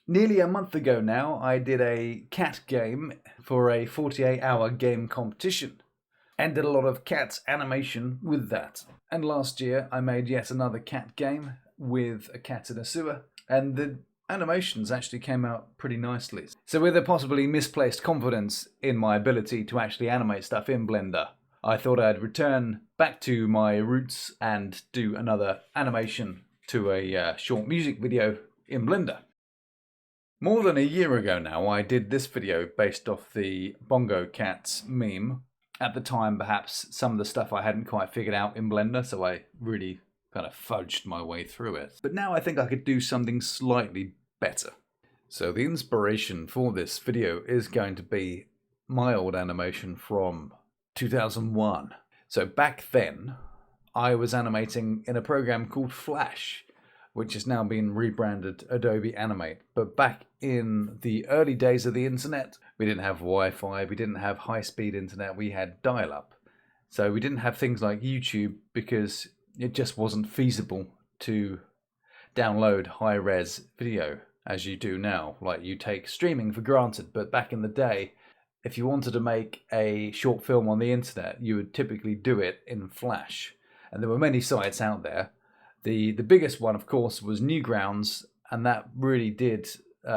Nearly a month ago now, I did a cat game for a 48-hour game competition and did a lot of cat animation with that. And last year, I made yet another cat game with a cat in a sewer, and the animations actually came out pretty nicely. So with a possibly misplaced confidence in my ability to actually animate stuff in Blender, I thought I'd return back to my roots and do another animation to a short music video in Blender. More than a year ago now, I did this video based off the Bongo Cats meme. At the time, perhaps some of the stuff I hadn't quite figured out in Blender, so I really kind of fudged my way through it. But now I think I could do something slightly better. So the inspiration for this video is going to be my old animation from 2001. So back then, I was animating in a program called Flash, which has now been rebranded Adobe Animate. But back in the early days of the internet, we didn't have Wi-Fi, we didn't have high-speed internet, we had dial-up. So we didn't have things like YouTube because it just wasn't feasible to download high-res video as you do now. Like, you take streaming for granted, but back in the day, if you wanted to make a short film on the internet, you would typically do it in Flash. And there were many sites out there. The biggest one, of course, was Newgrounds, and that really did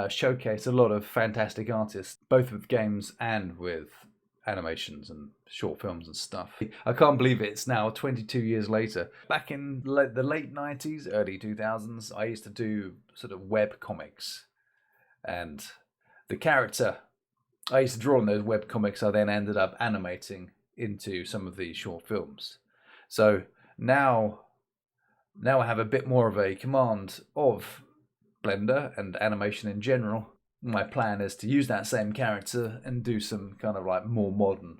showcase a lot of fantastic artists, both with games and with animations and short films and stuff. I can't believe it's now 22 years later. Back in the late 90s, early 2000s, I used to do sort of web comics. And the character I used to draw in those web comics, I then ended up animating into some of these short films. So now I have a bit more of a command of Blender and animation in general. My plan is to use that same character and do some kind of like more modern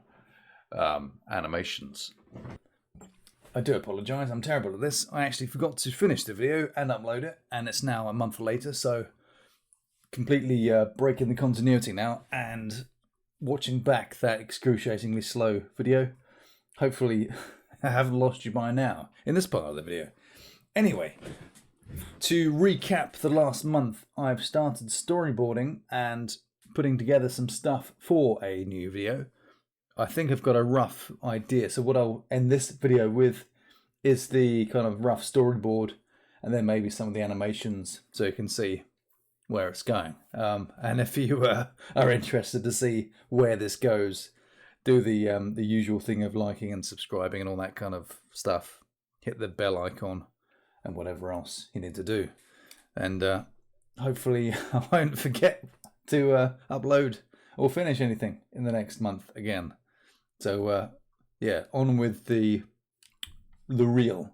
animations. I do apologise, I'm terrible at this. I actually forgot to finish the video and upload it, and it's now a month later, so completely breaking the continuity now and watching back that excruciatingly slow video. Hopefully I haven't lost you by now in this part of the video. Anyway, to recap the last month, I've started storyboarding and putting together some stuff for a new video. I think I've got a rough idea. So what I'll end this video with is the kind of rough storyboard and then maybe some of the animations so you can see where it's going. And if you are interested to see where this goes, do the usual thing of liking and subscribing and all that kind of stuff. Hit the bell icon and whatever else you need to do. And hopefully I won't forget to upload or finish anything in the next month again. So yeah, on with the reel.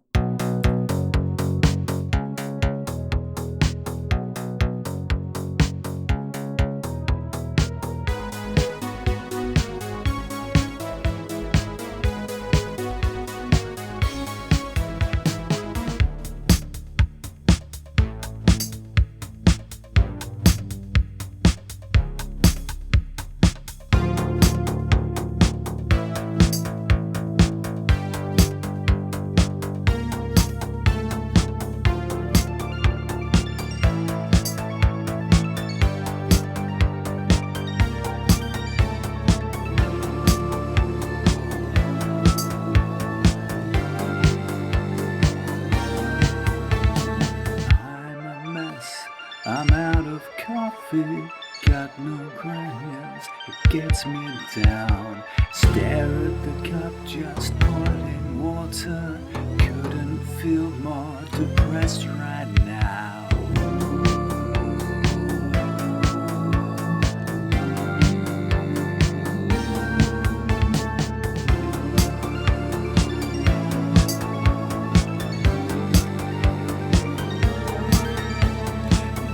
I'm out of coffee, got no granules, it gets me down. Stare at the cup, just boiling water. Couldn't feel more depressed right now.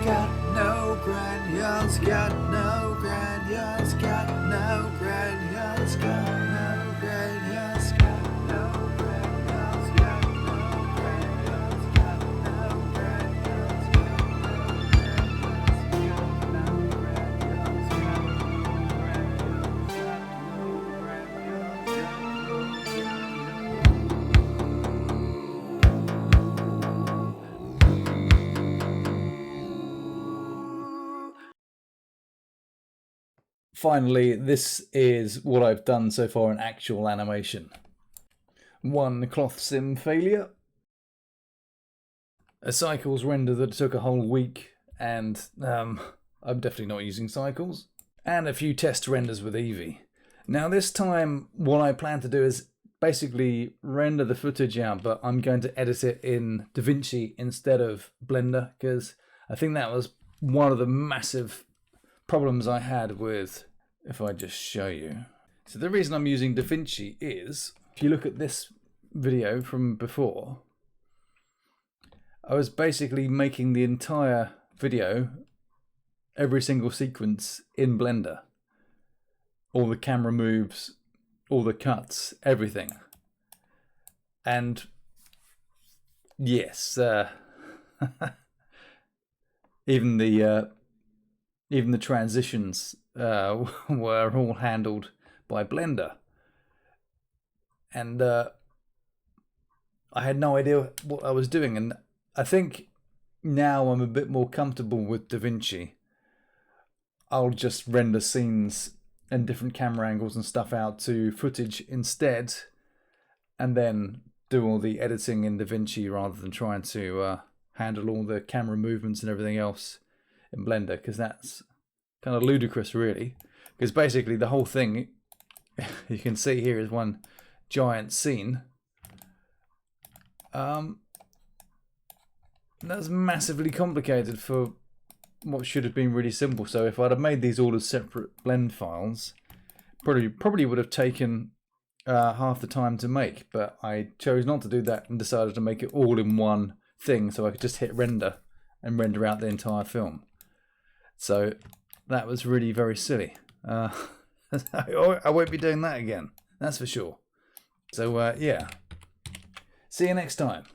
Got no granules, got no granules, got no granules, got no granules, got no granules, got no granules, finally, this is what I've done so far in actual animation. One cloth sim failure, a cycles render that took a whole week, and I'm definitely not using cycles, and a few test renders with Eevee. Now this time what I plan to do is basically render the footage out, but I'm going to edit it in DaVinci instead of Blender, because I think that was one of the massive problems I had with, if I just show you. So the reason I'm using DaVinci is, if you look at this video from before, I was basically making the entire video, every single sequence in Blender. All the camera moves, all the cuts, everything. And yes, even the transitions were all handled by Blender. And I had no idea what I was doing, and I think now I'm a bit more comfortable with DaVinci. I'll just render scenes and different camera angles and stuff out to footage instead, and then do all the editing in DaVinci rather than trying to handle all the camera movements and everything else in Blender, because that's kind of ludicrous, really. Because basically the whole thing, you can see here, is one giant scene. That's massively complicated for what should have been really simple. So if I'd have made these all as separate blend files, probably would have taken half the time to make, but I chose not to do that and decided to make it all in one thing so I could just hit render and render out the entire film. So that was really very silly. I won't be doing that again, that's for sure. So yeah, see you next time.